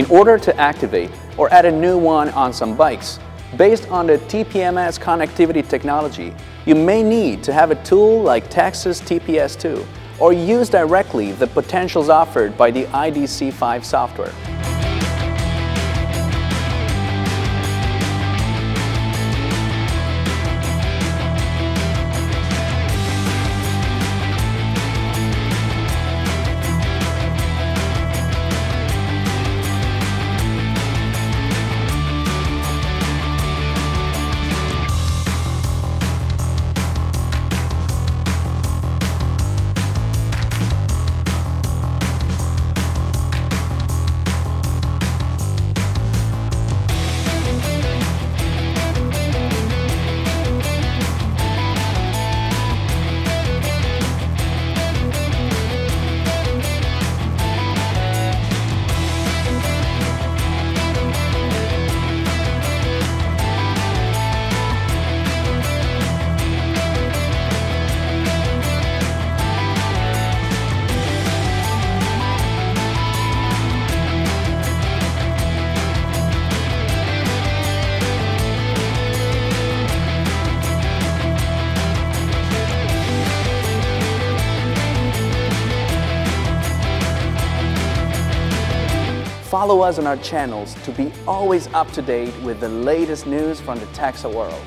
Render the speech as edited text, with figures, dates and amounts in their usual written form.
in order to activate or add a new one on some bikes. Based on the TPMS connectivity technology, you may need to have a tool like Texas TPS2 or use directly the potentials offered by the IDC5 software. Follow us on our channels to be always up to date with the latest news from the Taxa world.